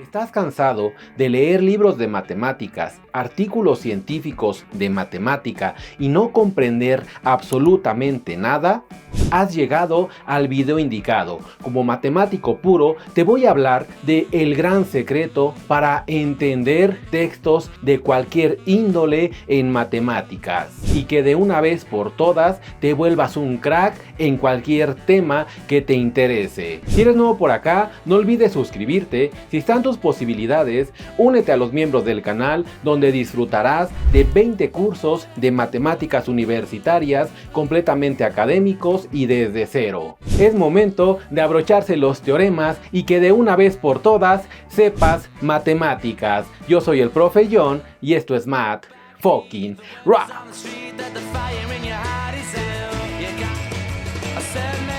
¿Estás cansado de leer libros de matemáticas, artículos científicos de matemática y no comprender absolutamente nada? Has llegado al video indicado. Como matemático puro, te voy a hablar de el gran secreto para entender textos de cualquier índole en matemáticas y que de una vez por todas te vuelvas un crack en cualquier tema que te interese. Si eres nuevo por acá, no olvides suscribirte. Si están tus posibilidades, únete a los miembros del canal, donde disfrutarás de 20 cursos de matemáticas universitarias completamente académicos y desde cero. Es momento de abrocharse los teoremas y que de una vez por todas sepas matemáticas. Yo soy el profe John y esto es Math Fucking Rock.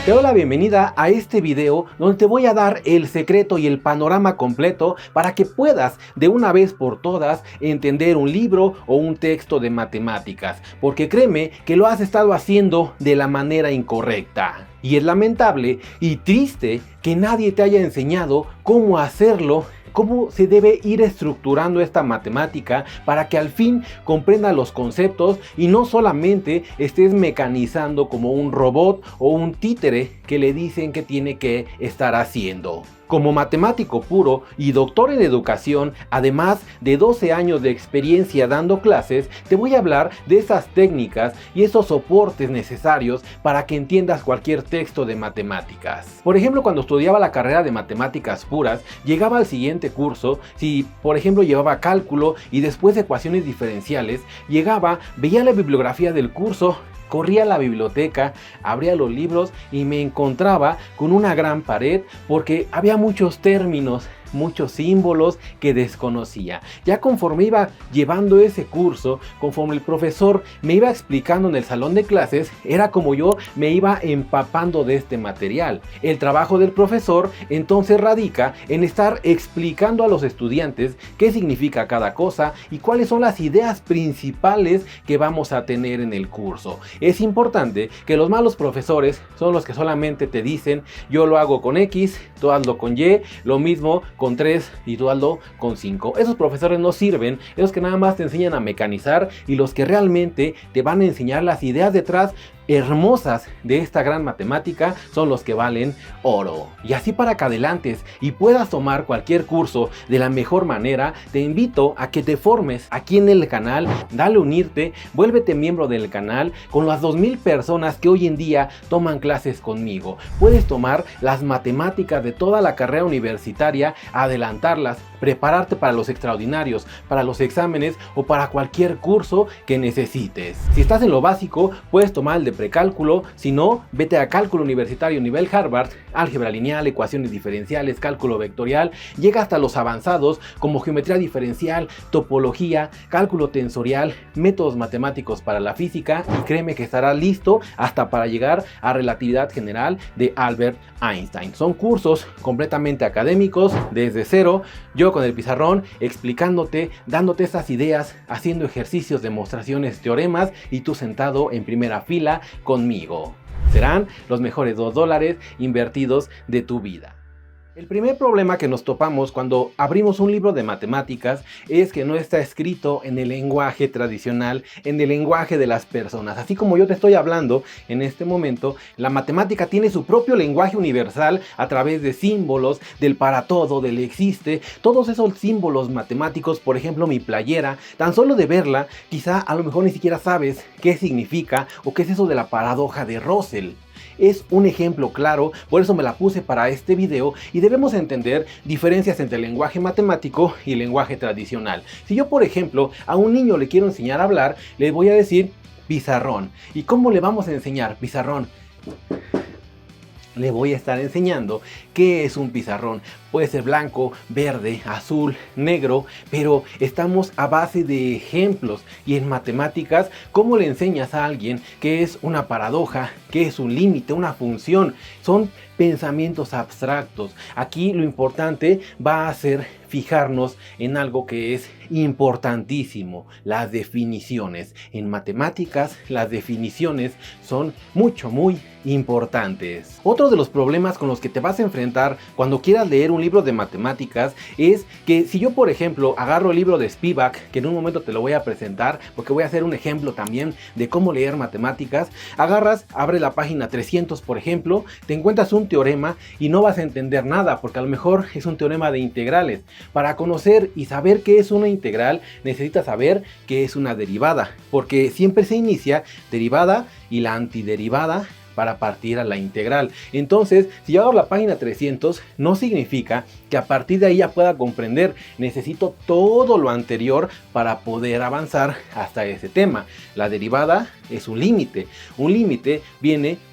Te doy la bienvenida a este video donde te voy a dar el secreto y el panorama completo para que puedas de una vez por todas entender un libro o un texto de matemáticas, porque créeme que lo has estado haciendo de la manera incorrecta. Y es lamentable y triste que nadie te haya enseñado cómo hacerlo, cómo se debe ir estructurando esta matemática para que al fin comprenda los conceptos y no solamente estés mecanizando como un robot o un títere que le dicen que tiene que estar haciendo. Como matemático puro y doctor en educación, además de 12 años de experiencia dando clases, te voy a hablar de esas técnicas y esos soportes necesarios para que entiendas cualquier texto de matemáticas. Por ejemplo, cuando estudiaba la carrera de matemáticas puras, llegaba al siguiente curso, si por ejemplo llevaba cálculo y después ecuaciones diferenciales, veía la bibliografía del curso, corría a la biblioteca, abría los libros y me encontraba con una gran pared porque había muchos términos, muchos símbolos que desconocía. Ya conforme iba llevando ese curso, conforme el profesor me iba explicando en el salón de clases, era como yo me iba empapando de este material. El trabajo del profesor entonces radica en estar explicando a los estudiantes qué significa cada cosa y cuáles son las ideas principales que vamos a tener en el curso. Es importante que los malos profesores son los que solamente te dicen: yo lo hago con X, tú hazlo con Y, lo mismo con 3 y tú hazlo con 5. Esos profesores no sirven, esos que nada más te enseñan a mecanizar, y los que realmente te van a enseñar las ideas detrás hermosas de esta gran matemática son los que valen oro. Y así para que adelantes y puedas tomar cualquier curso de la mejor manera, te invito a que te formes aquí en el canal, dale unirte, vuélvete miembro del canal. Con las 2000 personas que hoy en día toman clases conmigo, puedes tomar las matemáticas de toda la carrera universitaria, adelantarlas, prepararte para los extraordinarios, para los exámenes o para cualquier curso que necesites. Si estás en lo básico, puedes tomar el de precálculo. Si no, vete a cálculo universitario nivel Harvard, álgebra lineal, ecuaciones diferenciales, cálculo vectorial. Llega hasta los avanzados como geometría diferencial, topología, cálculo tensorial, métodos matemáticos para la física, y créeme que estarás listo hasta para llegar a relatividad general de Albert Einstein. Son cursos completamente académicos desde cero, yo con el pizarrón explicándote, dándote esas ideas, haciendo ejercicios, demostraciones, teoremas, y tú sentado en primera fila conmigo. Serán los mejores $2 invertidos de tu vida. El primer problema que nos topamos cuando abrimos un libro de matemáticas es que no está escrito en el lenguaje tradicional, en el lenguaje de las personas. Así como yo te estoy hablando en este momento, la matemática tiene su propio lenguaje universal a través de símbolos, del para todo, del existe. Todos esos símbolos matemáticos, por ejemplo mi playera, tan solo de verla, quizá a lo mejor ni siquiera sabes qué significa o qué es eso de la paradoja de Russell. Es un ejemplo claro, por eso me la puse para este video, y debemos entender diferencias entre el lenguaje matemático y el lenguaje tradicional. Si yo, por ejemplo, a un niño le quiero enseñar a hablar, le voy a decir pizarrón. ¿Y cómo le vamos a enseñar pizarrón? Le voy a estar enseñando qué es un pizarrón. Puede ser blanco, verde, azul, negro, pero estamos a base de ejemplos. Y en matemáticas, ¿cómo le enseñas a alguien qué es una paradoja, qué es un límite, una función? Son pensamientos abstractos. Aquí lo importante va a ser fijarnos en algo que es importantísimo: las definiciones. En matemáticas, las definiciones son muy importantes. Otro de los problemas con los que te vas a enfrentar cuando quieras leer un libro de matemáticas es que si yo, por ejemplo, agarro el libro de Spivak, que en un momento te lo voy a presentar porque voy a hacer un ejemplo también de cómo leer matemáticas, agarras, abres la página 300, por ejemplo, te encuentras un teorema y no vas a entender nada porque a lo mejor es un teorema de integrales. Para conocer y saber qué es una integral, necesitas saber qué es una derivada, porque siempre se inicia derivada y la antiderivada para partir a la integral. Entonces, si yo hago la página 300, no significa que a partir de ahí ya pueda comprender. Necesito todo lo anterior para poder avanzar hasta ese tema. La derivada es un límite. Un límite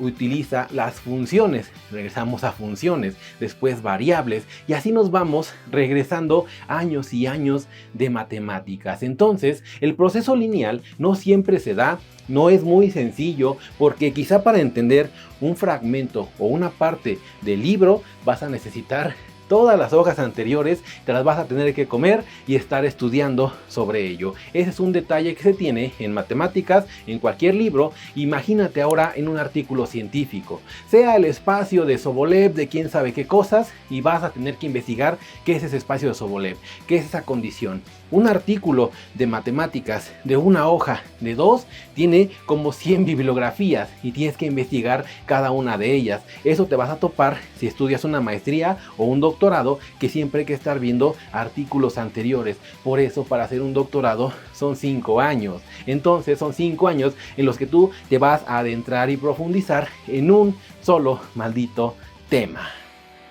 utiliza las funciones. Regresamos a funciones, después variables, y así nos vamos regresando años y años de matemáticas. Entonces, el proceso lineal no siempre se da. No es muy sencillo, porque quizá para entender un fragmento o una parte del libro vas a necesitar todas las hojas anteriores, te las vas a tener que comer y estar estudiando sobre ello. Ese es un detalle que se tiene en matemáticas, en cualquier libro. Imagínate ahora en un artículo científico, sea el espacio de Sobolev, de quién sabe qué cosas, y vas a tener que investigar qué es ese espacio de Sobolev, qué es esa condición. Un artículo de matemáticas de una hoja de 2 tiene como 100 bibliografías y tienes que investigar cada una de ellas. Eso te vas a topar si estudias una maestría o un doctorado, que siempre hay que estar viendo artículos anteriores. Por eso, para hacer un doctorado son 5 años. Entonces son 5 años en los que tú te vas a adentrar y profundizar en un solo maldito tema.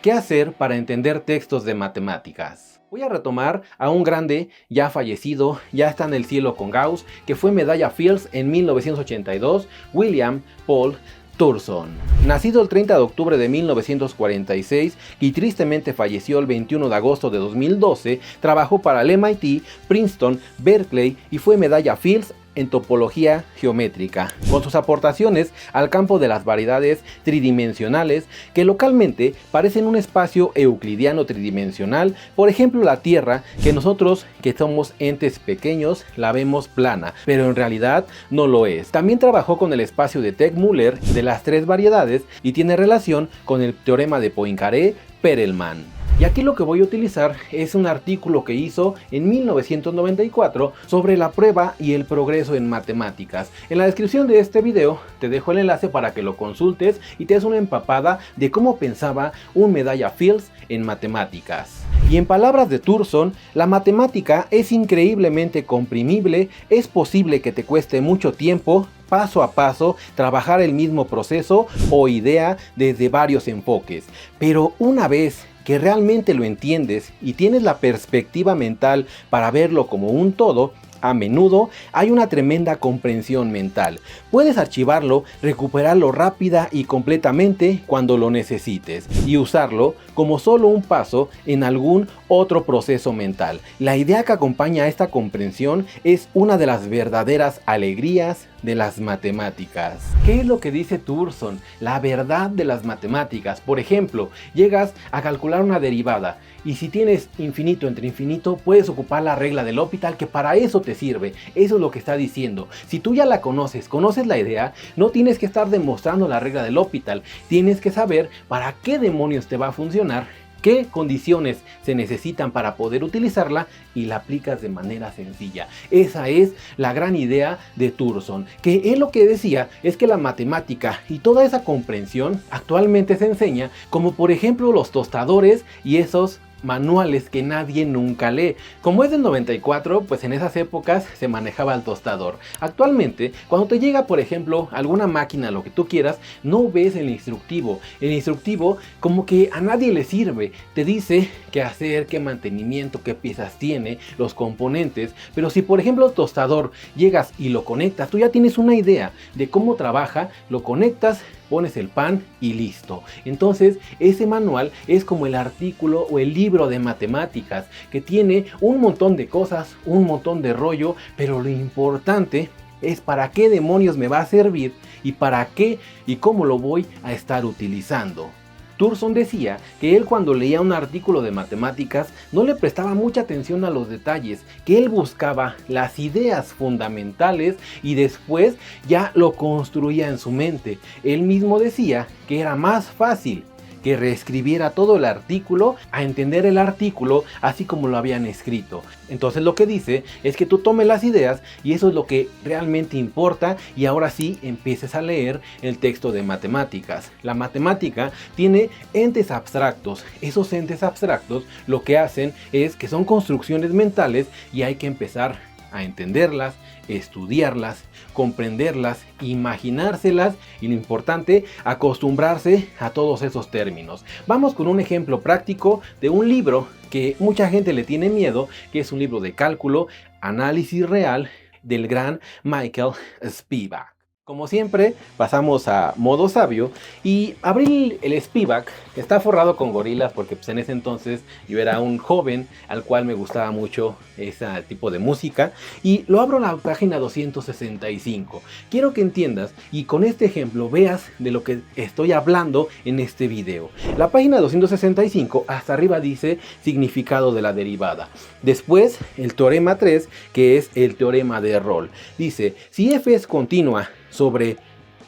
¿Qué hacer para entender textos de matemáticas? Voy a retomar a un grande ya fallecido, ya está en el cielo con Gauss, que fue medalla Fields en 1982, William Paul Thurson. Nacido el 30 de octubre de 1946 y tristemente falleció el 21 de agosto de 2012, trabajó para el MIT, Princeton, Berkeley y fue medalla Fields en topología geométrica, con sus aportaciones al campo de las variedades tridimensionales, que localmente parecen un espacio euclidiano tridimensional. Por ejemplo, la Tierra, que nosotros, que somos entes pequeños, la vemos plana, pero en realidad no lo es. También trabajó con el espacio de Teichmüller de las 3 variedades y tiene relación con el teorema de Poincaré-Perelman. Y aquí lo que voy a utilizar es un artículo que hizo en 1994 sobre la prueba y el progreso en matemáticas. En la descripción de este video te dejo el enlace para que lo consultes y te des una empapada de cómo pensaba un medalla Fields en matemáticas. Y en palabras de Thurson, la matemática es increíblemente comprimible, es posible que te cueste mucho tiempo, paso a paso, trabajar el mismo proceso o idea desde varios enfoques, pero una vez que realmente lo entiendes y tienes la perspectiva mental para verlo como un todo, a menudo hay una tremenda comprensión mental. Puedes archivarlo, recuperarlo rápida y completamente cuando lo necesites y usarlo como solo un paso en algún otro proceso mental. La idea que acompaña a esta comprensión es una de las verdaderas alegrías de las matemáticas. ¿Qué es lo que dice Thurson? La verdad de las matemáticas. Por ejemplo, llegas a calcular una derivada y si tienes infinito entre infinito, puedes ocupar la regla del L'Hopital, que para eso te sirve. Eso es lo que está diciendo. Si tú ya la conoces la idea, no tienes que estar demostrando la regla del L'Hopital. Tienes que saber para qué demonios te va a funcionar, qué condiciones se necesitan para poder utilizarla y la aplicas de manera sencilla. Esa es la gran idea de Thurson, que él lo que decía es que la matemática y toda esa comprensión actualmente se enseña, como por ejemplo los tostadores y esos manuales que nadie nunca lee. Como es del 94, pues en esas épocas se manejaba el tostador. Actualmente, cuando te llega, por ejemplo, alguna máquina, lo que tú quieras, no ves el instructivo. El instructivo como que a nadie le sirve. Te dice qué hacer, qué mantenimiento, qué piezas tiene, los componentes. Pero si, por ejemplo, el tostador llegas y lo conectas, tú ya tienes una idea de cómo trabaja, lo conectas, pones el pan y listo. Entonces ese manual es como el artículo o el libro de matemáticas, que tiene un montón de cosas, un montón de rollo, pero lo importante es para qué demonios me va a servir y para qué y cómo lo voy a estar utilizando. Thurston decía que él cuando leía un artículo de matemáticas no le prestaba mucha atención a los detalles, que él buscaba las ideas fundamentales y después ya lo construía en su mente. Él mismo decía que era más fácil que reescribiera todo el artículo a entender el artículo así como lo habían escrito. Entonces lo que dice es que tú tomes las ideas y eso es lo que realmente importa, y ahora sí empieces a leer el texto de matemáticas. La matemática tiene entes abstractos. Esos entes abstractos lo que hacen es que son construcciones mentales y hay que empezar a entenderlas, estudiarlas, comprenderlas, imaginárselas y lo importante, acostumbrarse a todos esos términos. Vamos con un ejemplo práctico de un libro que mucha gente le tiene miedo, que es un libro de cálculo, análisis real, del gran Michael Spivak. Como siempre, pasamos a modo sabio y abrí el Spivak. Está forrado con gorilas porque pues, en ese entonces yo era un joven al cual me gustaba mucho ese tipo de música, y lo abro en la página 265. Quiero que entiendas y con este ejemplo veas de lo que estoy hablando en este video. La página 265 hasta arriba dice significado de la derivada. Después el teorema 3, que es el teorema de Rolle. Dice, si f es continua sobre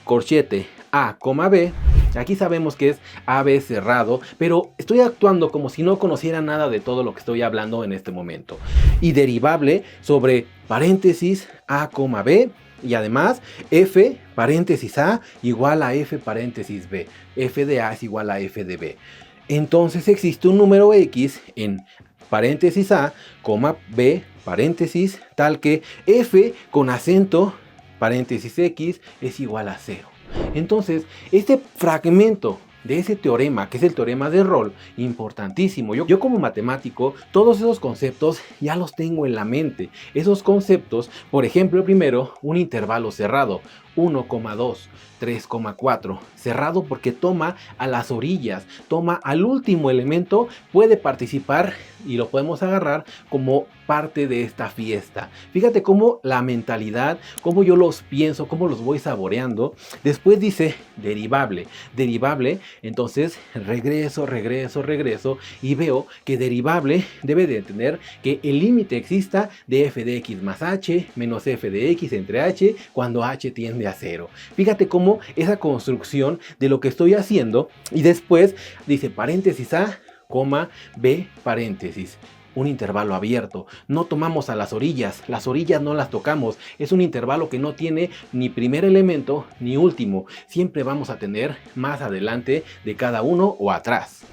corchete A, B, aquí sabemos que es AB cerrado, pero estoy actuando como si no conociera nada de todo lo que estoy hablando en este momento. Y derivable sobre paréntesis A, B, y además f paréntesis A igual a f paréntesis B. F de A es igual a f de B. Entonces existe un número x en paréntesis A, B, paréntesis, tal que f con acento paréntesis x es igual a 0. Entonces, este fragmento de ese teorema, que es el teorema de Rolle, importantísimo. Yo como matemático, todos esos conceptos ya los tengo en la mente. Esos conceptos, por ejemplo, primero, un intervalo cerrado, 1,2, 3,4, cerrado porque toma a las orillas, toma al último elemento, puede participar y lo podemos agarrar como parte de esta fiesta. Fíjate cómo la mentalidad, cómo yo los pienso, cómo los voy saboreando. Después dice derivable, entonces regreso y veo que derivable debe de tener que el límite exista de f de x más h menos f de x entre h cuando h tiende a 0. Fíjate cómo esa construcción de lo que estoy haciendo, y después dice paréntesis A, B, paréntesis. Un intervalo abierto, no tomamos a las orillas no las tocamos, es un intervalo que no tiene ni primer elemento ni último, siempre vamos a tener más adelante de cada uno o atrás.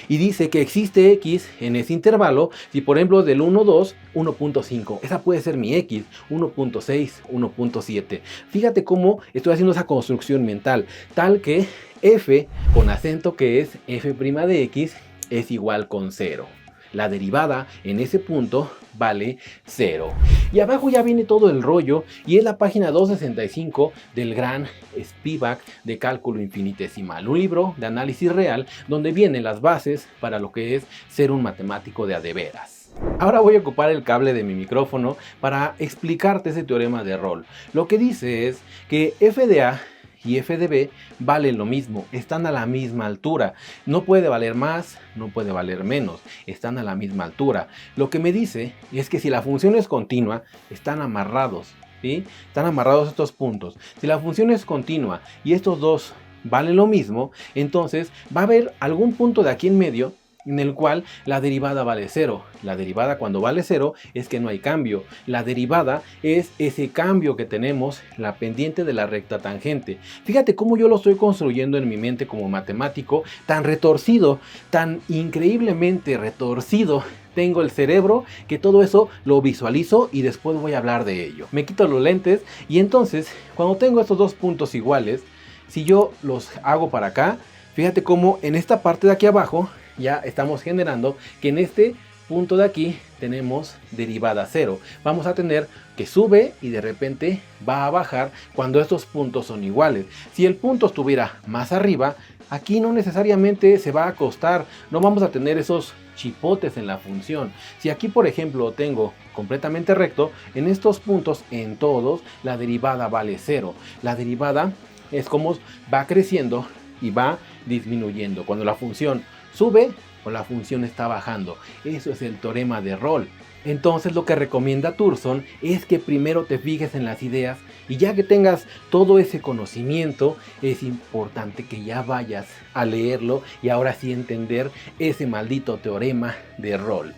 Y dice que existe x en ese intervalo, si por ejemplo del 1, 2, 1.5, esa puede ser mi x, 1.6, 1.7. Fíjate cómo estoy haciendo esa construcción mental, tal que f con acento que es f' de x es igual con 0. La derivada en ese punto vale 0. Y abajo ya viene todo el rollo y es la página 265 del gran Spivak de cálculo infinitesimal. Un libro de análisis real donde vienen las bases para lo que es ser un matemático de a de veras. Ahora voy a ocupar el cable de mi micrófono para explicarte ese teorema de Rolle. Lo que dice es que f de A y f de b valen lo mismo, están a la misma altura, no puede valer más, no puede valer menos, están a la misma altura. Lo que me dice es que si la función es continua, están amarrados, ¿sí? Están amarrados estos puntos. Si la función es continua y estos dos valen lo mismo, entonces va a haber algún punto de aquí en medio en el cual la derivada vale 0. La derivada cuando vale 0 es que no hay cambio. La derivada es ese cambio que tenemos, la pendiente de la recta tangente. Fíjate cómo yo lo estoy construyendo en mi mente como matemático, tan retorcido, tan increíblemente retorcido. Tengo el cerebro que todo eso lo visualizo y después voy a hablar de ello. Me quito los lentes y entonces cuando tengo estos dos puntos iguales, si yo los hago para acá, fíjate cómo en esta parte de aquí abajo ya estamos generando que en este punto de aquí tenemos derivada 0. Vamos a tener que sube y de repente va a bajar cuando estos puntos son iguales. Si el punto estuviera más arriba, aquí no necesariamente se va a acostar, no vamos a tener esos chipotes en la función. Si aquí por ejemplo tengo completamente recto, en estos puntos en todos la derivada vale 0. La derivada es como va creciendo y va disminuyendo. Cuando la función sube o la función está bajando. Eso es el teorema de Rolle. Entonces lo que recomienda Thurston es que primero te fijes en las ideas y ya que tengas todo ese conocimiento, es importante que ya vayas a leerlo y ahora sí entender ese maldito teorema de Rolle.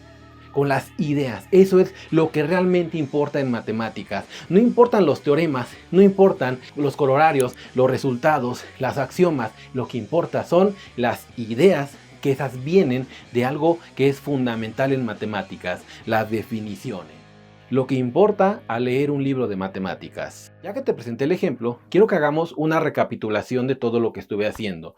Con las ideas, eso es lo que realmente importa en matemáticas. No importan los teoremas, no importan los corollarios, los resultados, las axiomas. Lo que importa son las ideas, que esas vienen de algo que es fundamental en matemáticas, las definiciones. Lo que importa al leer un libro de matemáticas. Ya que te presenté el ejemplo, quiero que hagamos una recapitulación de todo lo que estuve haciendo.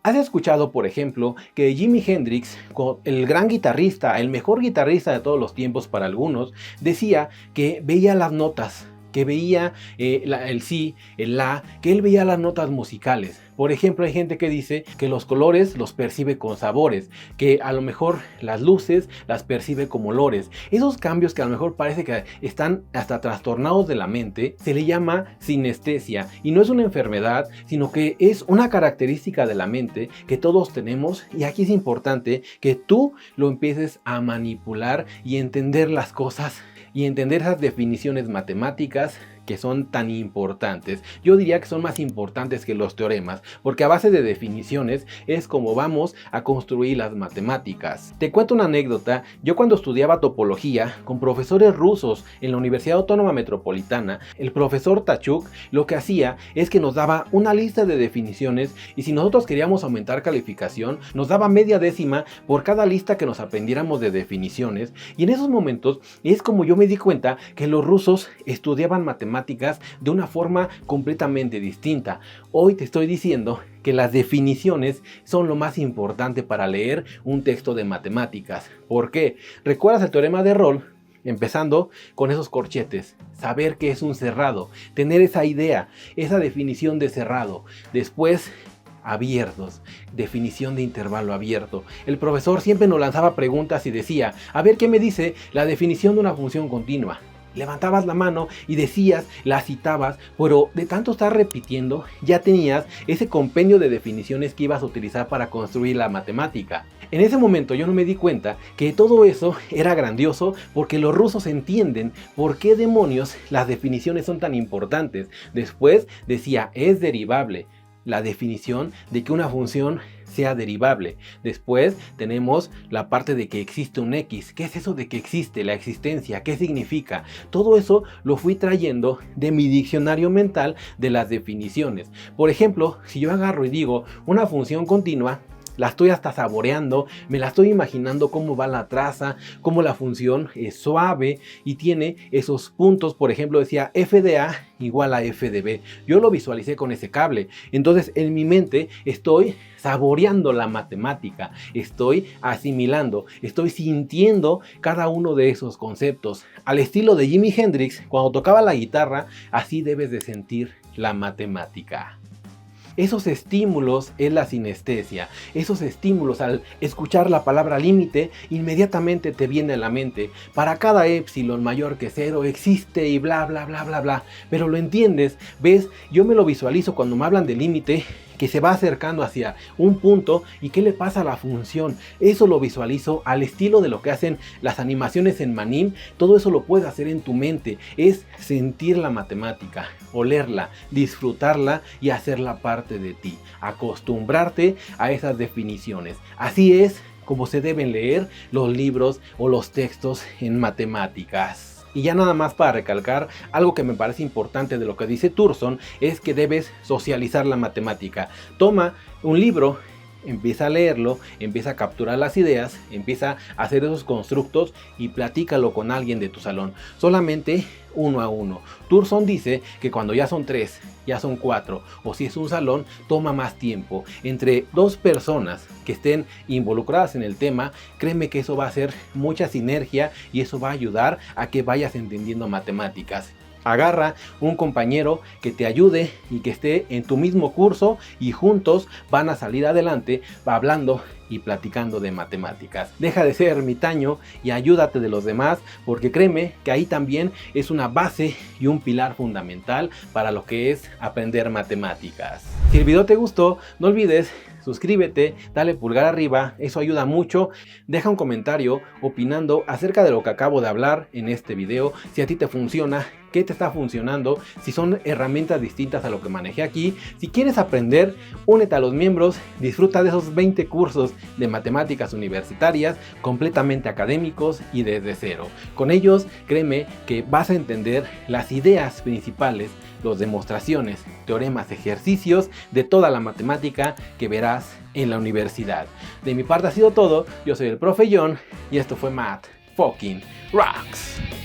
¿Has escuchado, por ejemplo, que Jimi Hendrix, el gran guitarrista, el mejor guitarrista de todos los tiempos para algunos, decía que veía las notas, que veía el si, el la, que él veía las notas musicales? Por ejemplo, hay gente que dice que los colores los percibe con sabores, que a lo mejor las luces las percibe como olores. Esos cambios que a lo mejor parece que están hasta trastornados de la mente, se le llama sinestesia y no es una enfermedad, sino que es una característica de la mente que todos tenemos, y aquí es importante que tú lo empieces a manipular y entender las cosas y entender esas definiciones matemáticas que son tan importantes. Yo diría que son más importantes que los teoremas, porque a base de definiciones es como vamos a construir las matemáticas. Te cuento una anécdota. Yo cuando estudiaba topología con profesores rusos en la Universidad Autónoma Metropolitana, el profesor Tachuk lo que hacía es que nos daba una lista de definiciones, y si nosotros queríamos aumentar calificación, nos daba media décima por cada lista que nos aprendiéramos de definiciones. Y en esos momentos es como yo me di cuenta que los rusos estudiaban matemáticas de una forma completamente distinta. Hoy te estoy diciendo que las definiciones son lo más importante para leer un texto de matemáticas. ¿Por qué? ¿Recuerdas el teorema de Rolle? Empezando con esos corchetes, saber qué es un cerrado, tener esa idea, esa definición de cerrado. Después, abiertos, definición de intervalo abierto. El profesor siempre nos lanzaba preguntas y decía, a ver qué me dice la definición de una función continua. Levantabas la mano y decías, la citabas, pero de tanto estar repitiendo ya tenías ese compendio de definiciones que ibas a utilizar para construir la matemática. En ese momento yo no me di cuenta que todo eso era grandioso, porque los rusos entienden por qué demonios las definiciones son tan importantes. Después decía, es derivable. La definición de que una función sea derivable. Después tenemos la parte de que existe un X. ¿Qué es eso de que existe? La existencia, ¿qué significa? Todo eso lo fui trayendo de mi diccionario mental de las definiciones. Por ejemplo, si yo agarro y digo una función continua, la estoy hasta saboreando, me la estoy imaginando cómo va la traza, cómo la función es suave y tiene esos puntos. Por ejemplo, decía f de a igual a f de b. Yo lo visualicé con ese cable. Entonces en mi mente estoy saboreando la matemática, estoy asimilando, estoy sintiendo cada uno de esos conceptos. Al estilo de Jimi Hendrix, cuando tocaba la guitarra, así debes de sentir la matemática. Esos estímulos es la sinestesia. Esos estímulos, al escuchar la palabra límite, inmediatamente te viene a la mente. Para cada épsilon mayor que 0 existe y bla bla bla bla bla. Pero lo entiendes, ves, yo me lo visualizo cuando me hablan de límite, que se va acercando hacia un punto y qué le pasa a la función. Eso lo visualizo al estilo de lo que hacen las animaciones en Manim. Todo eso lo puedes hacer en tu mente. Es sentir la matemática, olerla, disfrutarla y hacerla parte de ti. Acostumbrarte a esas definiciones. Así es como se deben leer los libros o los textos en matemáticas. Y ya nada más para recalcar, algo que me parece importante de lo que dice Thurston es que debes socializar la matemática. Toma un libro, empieza a leerlo, empieza a capturar las ideas, empieza a hacer esos constructos y platícalo con alguien de tu salón. Solamente uno a uno. Thurston dice que cuando ya son 3, ya son 4, o si es un salón, toma más tiempo. Entre 2 personas que estén involucradas en el tema, créeme que eso va a hacer mucha sinergia y eso va a ayudar a que vayas entendiendo matemáticas. Agarra un compañero que te ayude y que esté en tu mismo curso y juntos van a salir adelante hablando y platicando de matemáticas. Deja de ser ermitaño y ayúdate de los demás, porque créeme que ahí también es una base y un pilar fundamental para lo que es aprender matemáticas. Si el video te gustó, no olvides suscríbete, dale pulgar arriba, eso ayuda mucho. Deja un comentario opinando acerca de lo que acabo de hablar en este video, si a ti te funciona, qué te está funcionando, si son herramientas distintas a lo que manejé aquí. Si quieres aprender, únete a los miembros, disfruta de esos 20 cursos de matemáticas universitarias completamente académicos y desde cero. Con ellos, créeme que vas a entender las ideas principales, las demostraciones, teoremas, ejercicios de toda la matemática que verás en la universidad. De mi parte ha sido todo, yo soy el profe John y esto fue Math Fucking Rocks.